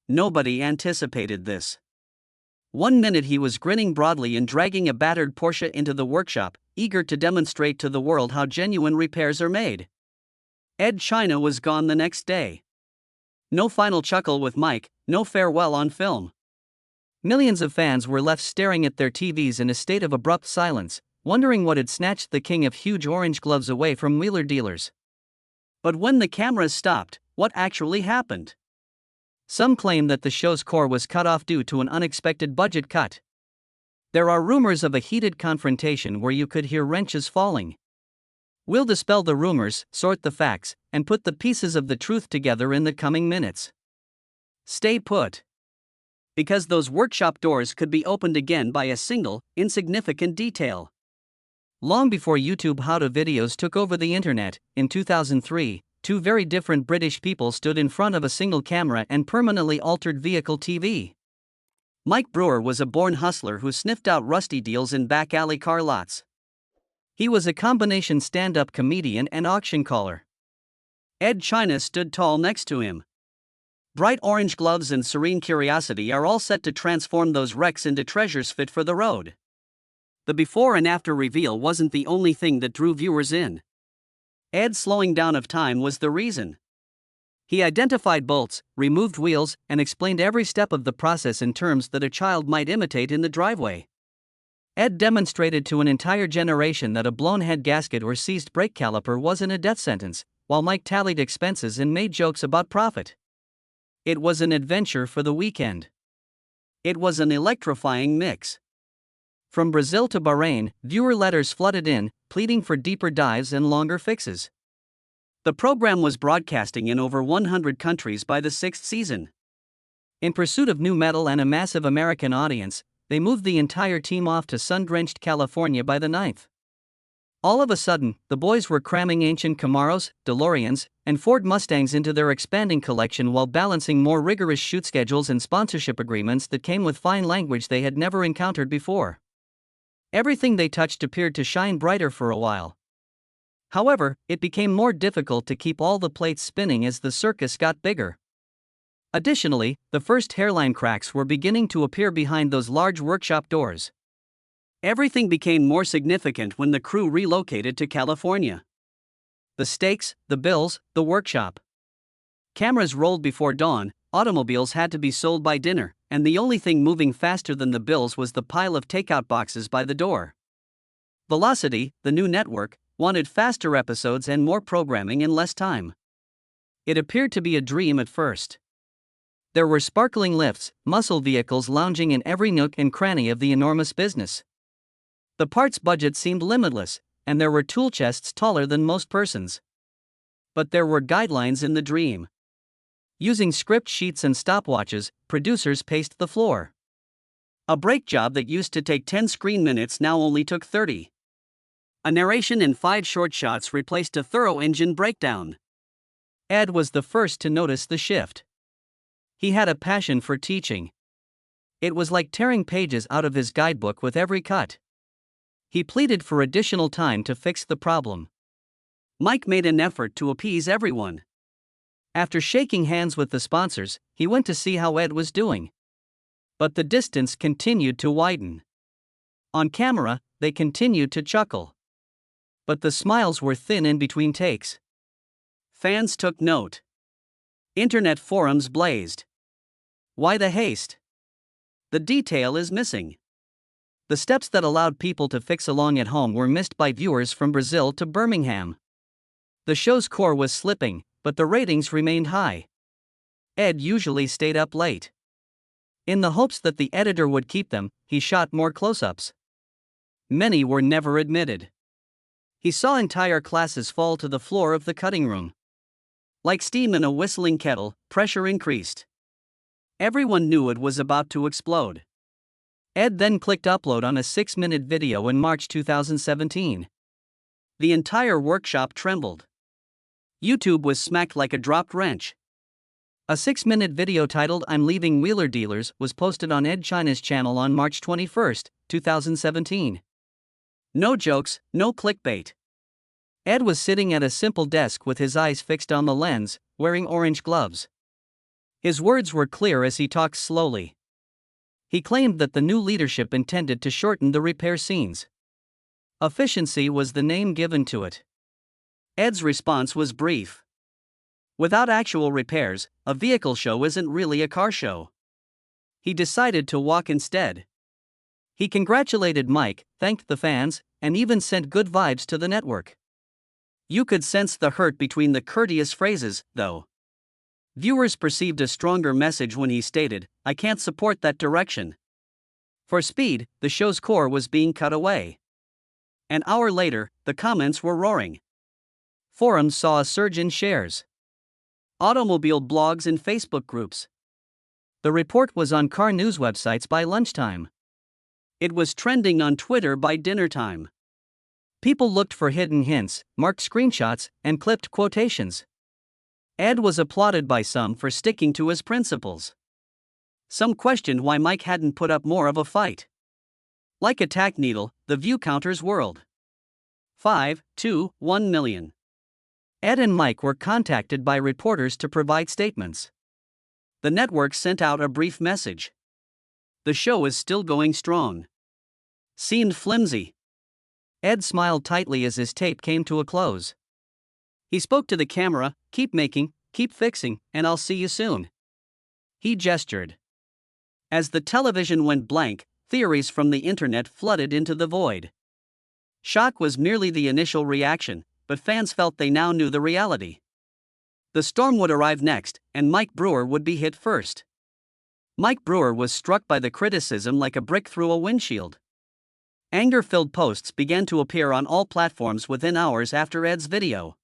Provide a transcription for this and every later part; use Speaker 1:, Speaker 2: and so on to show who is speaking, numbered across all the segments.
Speaker 1: Nobody anticipated this. One minute he was grinning broadly and dragging a battered Porsche into the workshop, eager to demonstrate to the world how genuine repairs are made. Edd China was gone the next day. No final chuckle with Mike, no farewell on film. Millions of fans were left staring at their TVs in a state of abrupt silence, wondering what had snatched the king of huge orange gloves away from wheeler dealers. But when the cameras stopped, what actually happened? Some claim that the show's core was cut off due to an unexpected budget cut. There are rumors of a heated confrontation where you could hear wrenches falling. We'll dispel the rumors, sort the facts, and put the pieces of the truth together in the coming minutes. Stay put. Because those workshop doors could be opened again by a single, insignificant detail. Long before YouTube how-to videos took over the internet, in 2003, two very different British people stood in front of a single camera and permanently altered vehicle TV. Mike Brewer was a born hustler who sniffed out rusty deals in back alley car lots. He was a combination stand-up comedian and auction caller. Edd China stood tall next to him. Bright orange gloves and serene curiosity are all set to transform those wrecks into treasures fit for the road. The before and after reveal wasn't the only thing that drew viewers in. Edd's slowing down of time was the reason. He identified bolts, removed wheels, and explained every step of the process in terms that a child might imitate in the driveway. Edd demonstrated to an entire generation that a blown head gasket or seized brake caliper wasn't a death sentence, while Mike tallied expenses and made jokes about profit. It was an adventure for the weekend. It was an electrifying mix. From Brazil to Bahrain, viewer letters flooded in, pleading for deeper dives and longer fixes. The program was broadcasting in over 100 countries by the 6th season. In pursuit of new metal and a massive American audience, they moved the entire team off to sun-drenched California by the 9th. All of a sudden, the boys were cramming ancient Camaros, DeLoreans, and Ford Mustangs into their expanding collection while balancing more rigorous shoot schedules and sponsorship agreements that came with fine language they had never encountered before. Everything they touched appeared to shine brighter for a while. However, it became more difficult to keep all the plates spinning as the circus got bigger. Additionally, the first hairline cracks were beginning to appear behind those large workshop doors. Everything became more significant when the crew relocated to California. The stakes, the bills, the workshop. Cameras rolled before dawn, automobiles had to be sold by dinner, and the only thing moving faster than the bills was the pile of takeout boxes by the door. Velocity, the new network, wanted faster episodes and more programming in less time. It appeared to be a dream at first. There were sparkling lifts, muscle vehicles lounging in every nook and cranny of the enormous business. The parts budget seemed limitless, and there were tool chests taller than most persons. But there were guidelines in the dream. Using script sheets and stopwatches, producers paced the floor. A brake job that used to take 10 screen minutes now only took 30. A narration in 5 short shots replaced a thorough engine breakdown. Edd was the first to notice the shift. He had a passion for teaching. It was like tearing pages out of his guidebook with every cut. He pleaded for additional time to fix the problem. Mike made an effort to appease everyone. After shaking hands with the sponsors, he went to see how Edd was doing. But the distance continued to widen. On camera, they continued to chuckle. But the smiles were thin in between takes. Fans took note. Internet forums blazed. Why the haste? The detail is missing. The steps that allowed people to fix along at home were missed by viewers from Brazil to Birmingham. The show's core was slipping, but the ratings remained high. Edd usually stayed up late. In the hopes that the editor would keep them, he shot more close-ups. Many were never admitted. He saw entire classes fall to the floor of the cutting room. Like steam in a whistling kettle, pressure increased. Everyone knew it was about to explode. Edd then clicked upload on a 6-minute video in March 2017. The entire workshop trembled. YouTube was smacked like a dropped wrench. A 6-minute video titled "I'm Leaving Wheeler Dealers" was posted on Edd China's channel on March 21, 2017. No jokes, no clickbait. Edd was sitting at a simple desk with his eyes fixed on the lens, wearing orange gloves. His words were clear as he talked slowly. He claimed that the new leadership intended to shorten the repair scenes. Efficiency was the name given to it. Edd's response was brief. Without actual repairs, a vehicle show isn't really a car show. He decided to walk instead. He congratulated Mike, thanked the fans, and even sent good vibes to the network. You could sense the hurt between the courteous phrases, though. Viewers perceived a stronger message when he stated, "I can't support that direction." For speed, the show's core was being cut away. An hour later, the comments were roaring. Forums saw a surge in shares. Automobile blogs and Facebook groups. The report was on car news websites by lunchtime. It was trending on Twitter by dinner time. People looked for hidden hints, marked screenshots, and clipped quotations. Edd was applauded by some for sticking to his principles. Some questioned why Mike hadn't put up more of a fight. Like a tack needle, the view counters whirled. 5, 2, 1 million. Edd and Mike were contacted by reporters to provide statements. The network sent out a brief message. The show is still going strong. Seemed flimsy. Edd smiled tightly as his tape came to a close. He spoke to the camera, "Keep making, keep fixing, and I'll see you soon." He gestured. As the television went blank, theories from the internet flooded into the void. Shock was merely the initial reaction, but fans felt they now knew the reality. The storm would arrive next, and Mike Brewer would be hit first. Mike Brewer was struck by the criticism like a brick through a windshield. Anger-filled posts began to appear on all platforms within hours after Edd's video.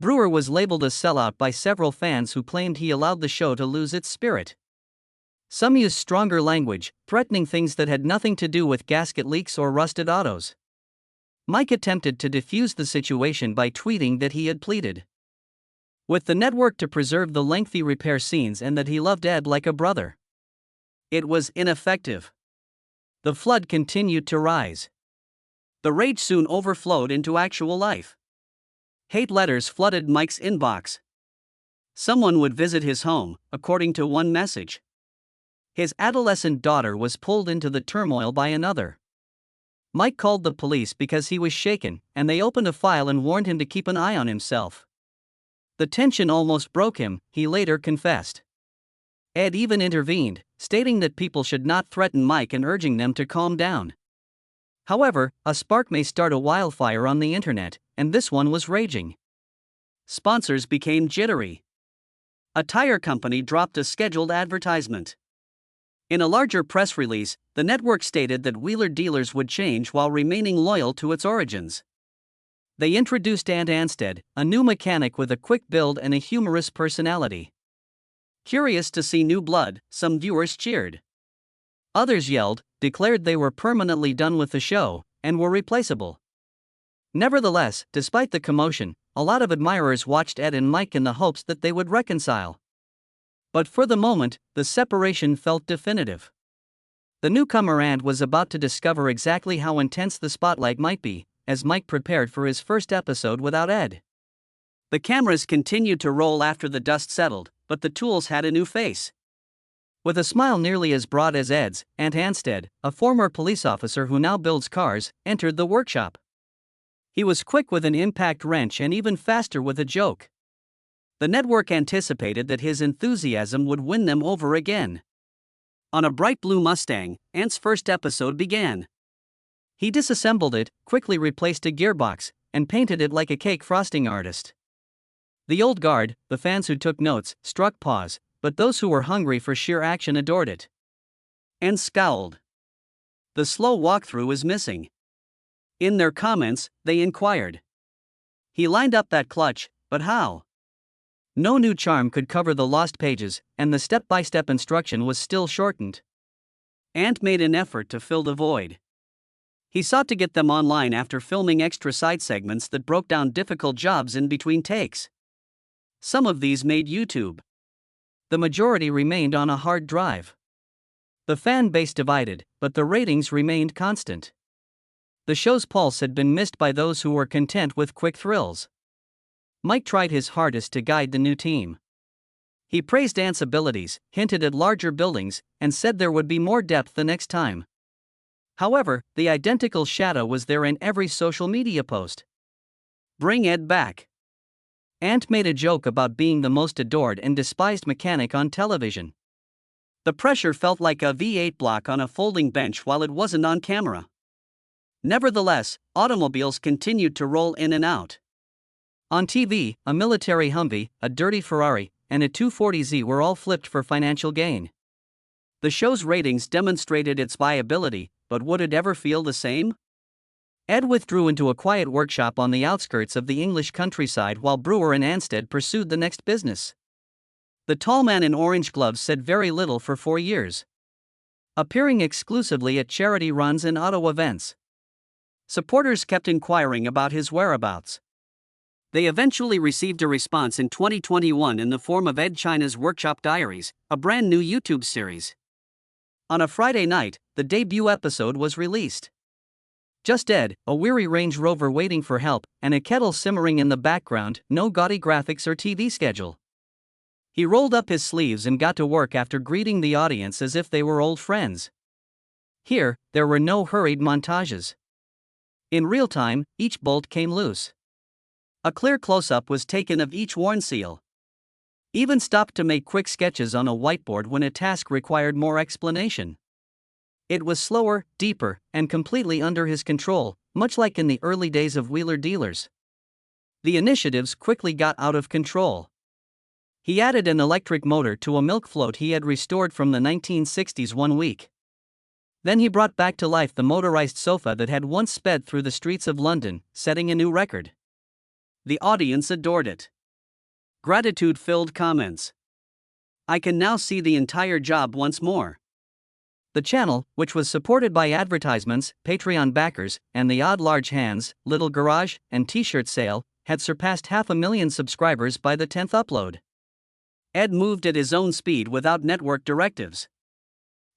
Speaker 1: Brewer was labeled a sellout by several fans who claimed he allowed the show to lose its spirit. Some used stronger language, threatening things that had nothing to do with gasket leaks or rusted autos. Mike attempted to defuse the situation by tweeting that he had pleaded with the network to preserve the lengthy repair scenes and that he loved Edd like a brother. It was ineffective. The flood continued to rise. The rage soon overflowed into actual life. Hate letters flooded Mike's inbox. Someone would visit his home, according to one message. His adolescent daughter was pulled into the turmoil by another. Mike called the police because he was shaken, and they opened a file and warned him to keep an eye on himself. The tension almost broke him, he later confessed. Edd even intervened, stating that people should not threaten Mike and urging them to calm down. However, a spark may start a wildfire on the internet, and this one was raging. Sponsors became jittery. A tire company dropped a scheduled advertisement. In a larger press release, the network stated that Wheeler Dealers would change while remaining loyal to its origins. They introduced Edd China, a new mechanic with a quick build and a humorous personality. Curious to see new blood, some viewers cheered. Others yelled, declared they were permanently done with the show, and were replaceable. Nevertheless, despite the commotion, a lot of admirers watched Edd and Mike in the hopes that they would reconcile. But for the moment, the separation felt definitive. The newcomer Edd was about to discover exactly how intense the spotlight might be, as Mike prepared for his first episode without Edd. The cameras continued to roll after the dust settled, but the tools had a new face. With a smile nearly as broad as Edd's, Edd China, a former police officer who now builds cars, entered the workshop. He was quick with an impact wrench and even faster with a joke. The network anticipated that his enthusiasm would win them over again. On a bright blue Mustang, Edd's first episode began. He disassembled it, quickly replaced a gearbox, and painted it like a cake frosting artist. The old guard, the fans who took notes, struck pause, but those who were hungry for sheer action adored it. Edd scowled. The slow walkthrough is missing. In their comments, they inquired. He lined up that clutch, but how? No new charm could cover the lost pages, and the step-by-step instruction was still shortened. Edd made an effort to fill the void. He sought to get them online after filming extra side segments that broke down difficult jobs in between takes. Some of these made YouTube. The majority remained on a hard drive. The fan base divided, but the ratings remained constant. The show's pulse had been missed by those who were content with quick thrills. Mike tried his hardest to guide the new team. He praised Ant's abilities, hinted at larger buildings, and said there would be more depth the next time. However, the identical shadow was there in every social media post. Bring Edd back. Ant made a joke about being the most adored and despised mechanic on television. The pressure felt like a V8 block on a folding bench while it wasn't on camera. Nevertheless, automobiles continued to roll in and out. On TV, a military Humvee, a dirty Ferrari, and a 240Z were all flipped for financial gain. The show's ratings demonstrated its viability, but would it ever feel the same? Edd withdrew into a quiet workshop on the outskirts of the English countryside while Brewer and Anstead pursued the next business. The tall man in orange gloves said very little for 4 years, appearing exclusively at charity runs and auto events. Supporters kept inquiring about his whereabouts. They eventually received a response in 2021 in the form of Edd China's Workshop Diaries, a brand new YouTube series. On a Friday night, the debut episode was released. Just Edd, a weary Range Rover waiting for help, and a kettle simmering in the background, no gaudy graphics or TV schedule. He rolled up his sleeves and got to work after greeting the audience as if they were old friends. Here, there were no hurried montages. In real time, each bolt came loose. A clear close-up was taken of each worn seal. Even stopped to make quick sketches on a whiteboard when a task required more explanation. It was slower, deeper, and completely under his control, much like in the early days of Wheeler Dealers. The initiatives quickly got out of control. He added an electric motor to a milk float he had restored from the 1960s one week. Then he brought back to life the motorized sofa that had once sped through the streets of London, setting a new record. The audience adored it. Gratitude-filled comments. I can now see the entire job once more. The channel, which was supported by advertisements, Patreon backers, and the odd large hands, little garage, and t-shirt sale, had surpassed 500,000 subscribers by the 10th upload. Edd moved at his own speed without network directives.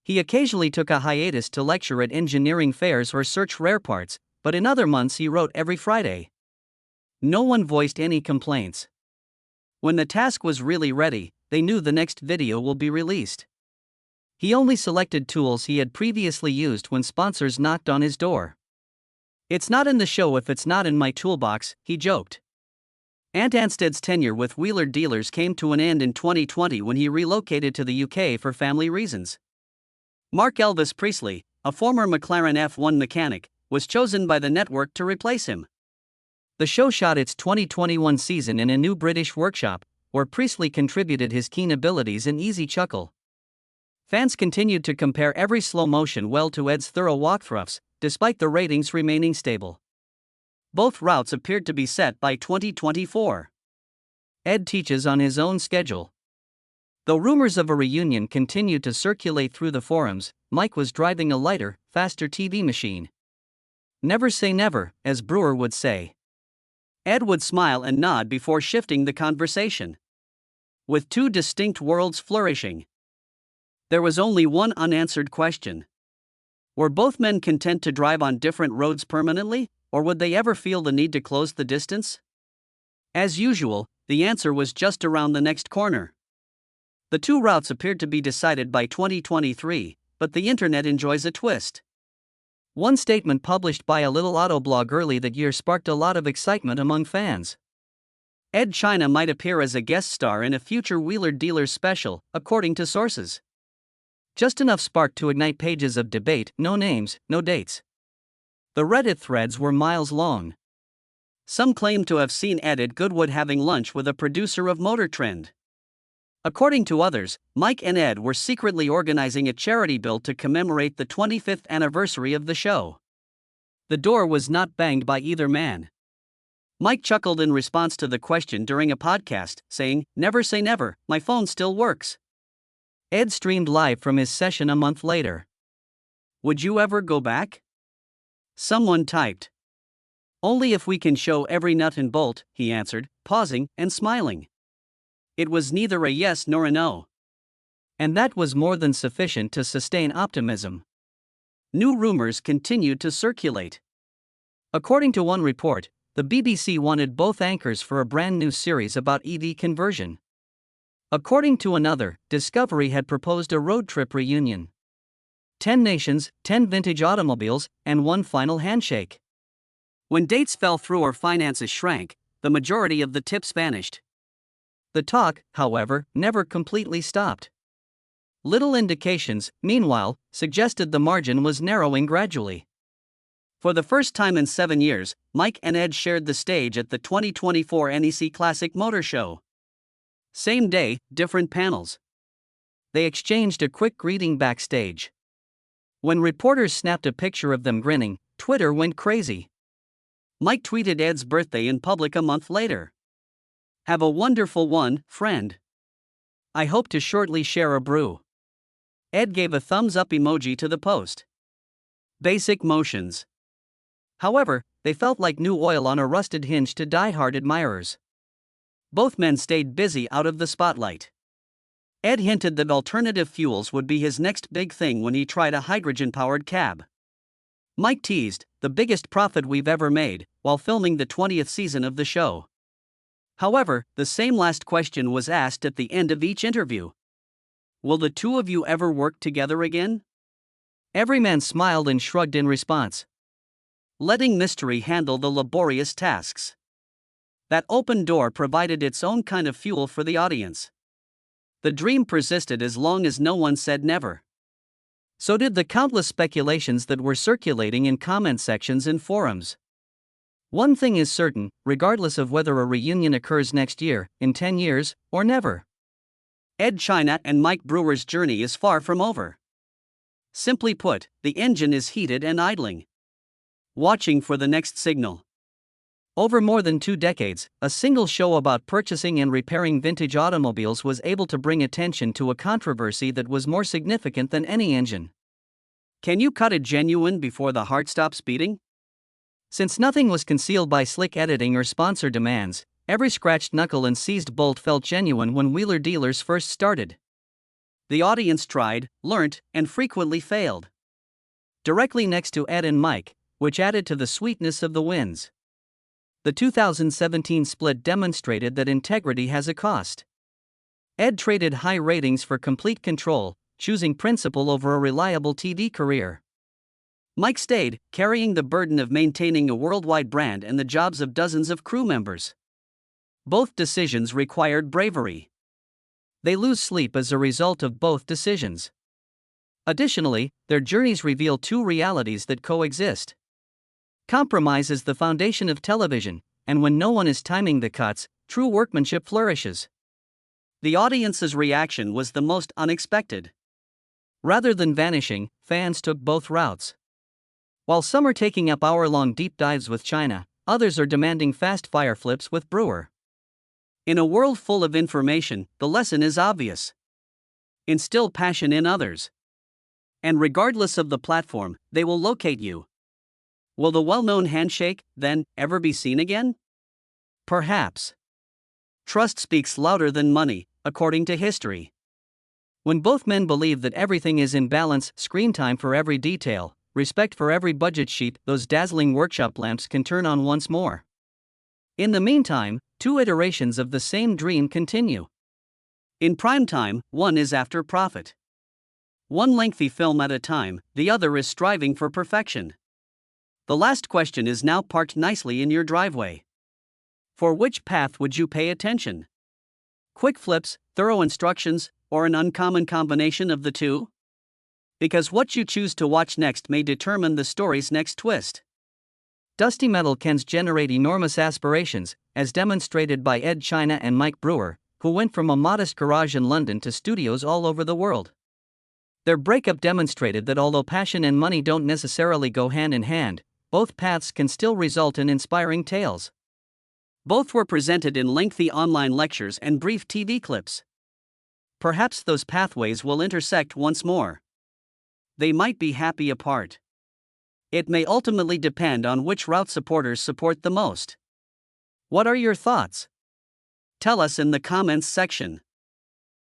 Speaker 1: He occasionally took a hiatus to lecture at engineering fairs or search rare parts, but in other months he wrote every Friday. No one voiced any complaints. When the task was really ready, they knew the next video will be released. He only selected tools he had previously used when sponsors knocked on his door. It's not in the show if it's not in my toolbox, he joked. Ant Anstead's tenure with Wheeler Dealers came to an end in 2020 when he relocated to the UK for family reasons. Mark Elvis Priestley, a former McLaren F1 mechanic, was chosen by the network to replace him. The show shot its 2021 season in a new British workshop, where Priestley contributed his keen abilities and easy chuckle. Fans continued to compare every slow-motion well to Edd's thorough walkthroughs, despite the ratings remaining stable. Both routes appeared to be set by 2024. Edd teaches on his own schedule. Though rumors of a reunion continued to circulate through the forums, Mike was driving a lighter, faster TV machine. Never say never, as Brewer would say. Edd would smile and nod before shifting the conversation. With two distinct worlds flourishing, there was only one unanswered question. Were both men content to drive on different roads permanently, or would they ever feel the need to close the distance? As usual, the answer was just around the next corner. The two routes appeared to be decided by 2023, but the internet enjoys a twist. One statement published by a little auto blog early that year sparked a lot of excitement among fans. Edd China might appear as a guest star in a future Wheeler Dealers special, according to sources. Just enough spark to ignite pages of debate, no names, no dates. The Reddit threads were miles long. Some claimed to have seen Edd at Goodwood having lunch with a producer of Motor Trend. According to others, Mike and Edd were secretly organizing a charity build to commemorate the 25th anniversary of the show. The door was not banged by either man. Mike chuckled in response to the question during a podcast, saying, "Never say never, my phone still works." Edd streamed live from his session a month later. "Would you ever go back?" Someone typed. "Only if we can show every nut and bolt," he answered, pausing and smiling. It was neither a yes nor a no. And that was more than sufficient to sustain optimism. New rumors continued to circulate. According to one report, the BBC wanted both anchors for a brand new series about EV conversion. According to another, Discovery had proposed a road trip reunion. 10 nations, 10 vintage automobiles, and one final handshake. When dates fell through or finances shrank, the majority of the tips vanished. The talk, however, never completely stopped. Little indications, meanwhile, suggested the margin was narrowing gradually. For the first time in 7 years, Mike and Edd shared the stage at the 2024 NEC Classic Motor Show. Same day, different panels. They exchanged a quick greeting backstage. When reporters snapped a picture of them grinning, Twitter went crazy. Mike tweeted Edd's birthday in public a month later. "Have a wonderful one, friend. I hope to shortly share a brew." Edd gave a thumbs up emoji to the post. Basic motions. However, they felt like new oil on a rusted hinge to die-hard admirers. Both men stayed busy out of the spotlight. Edd hinted that alternative fuels would be his next big thing when he tried a hydrogen-powered cab. Mike teased, "the biggest profit we've ever made," while filming the 20th season of the show. However, the same last question was asked at the end of each interview. Will the two of you ever work together again? Every man smiled and shrugged in response, letting mystery handle the laborious tasks. That open door provided its own kind of fuel for the audience. The dream persisted as long as no one said never. So did the countless speculations that were circulating in comment sections and forums. One thing is certain, regardless of whether a reunion occurs next year, in 10 years, or never, Edd China and Mike Brewer's journey is far from over. Simply put, the engine is heated and idling, watching for the next signal. Over more than 2 decades, a single show about purchasing and repairing vintage automobiles was able to bring attention to a controversy that was more significant than any engine. Can you cut a genuine before the heart stops beating? Since nothing was concealed by slick editing or sponsor demands, every scratched knuckle and seized bolt felt genuine when wheeler dealers first started. The audience tried, learnt, and frequently failed. Directly next to Edd and Mike, which added to the sweetness of the wins. The 2017 split demonstrated that integrity has a cost. Edd traded high ratings for complete control, choosing principle over a reliable TV career. Mike stayed, carrying the burden of maintaining a worldwide brand and the jobs of dozens of crew members. Both decisions required bravery. They lose sleep as a result of both decisions. Additionally, their journeys reveal two realities that coexist. Compromise is the foundation of television, and when no one is timing the cuts, true workmanship flourishes. The audience's reaction was the most unexpected. Rather than vanishing, fans took both routes. While some are taking up hour-long deep dives with China, others are demanding fast fire flips with Brewer. In a world full of information, the lesson is obvious. Instill passion in others. And regardless of the platform, they will locate you. Will the well-known handshake, then, ever be seen again? Perhaps. Trust speaks louder than money, according to history. When both men believe that everything is in balance, screen time for every detail, respect for every budget sheet, those dazzling workshop lamps can turn on once more. In the meantime, 2 iterations of the same dream continue. In prime time, one is after profit. One lengthy film at a time, the other is striving for perfection. The last question is now parked nicely in your driveway. For which path would you pay attention? Quick flips, thorough instructions, or an uncommon combination of the two? Because what you choose to watch next may determine the story's next twist. Dusty metal cans generate enormous aspirations, as demonstrated by Edd China and Mike Brewer, who went from a modest garage in London to studios all over the world. Their breakup demonstrated that although passion and money don't necessarily go hand in hand, both paths can still result in inspiring tales. Both were presented in lengthy online lectures and brief TV clips. Perhaps those pathways will intersect once more. They might be happy apart. It may ultimately depend on which route supporters support the most. What are your thoughts? Tell us in the comments section.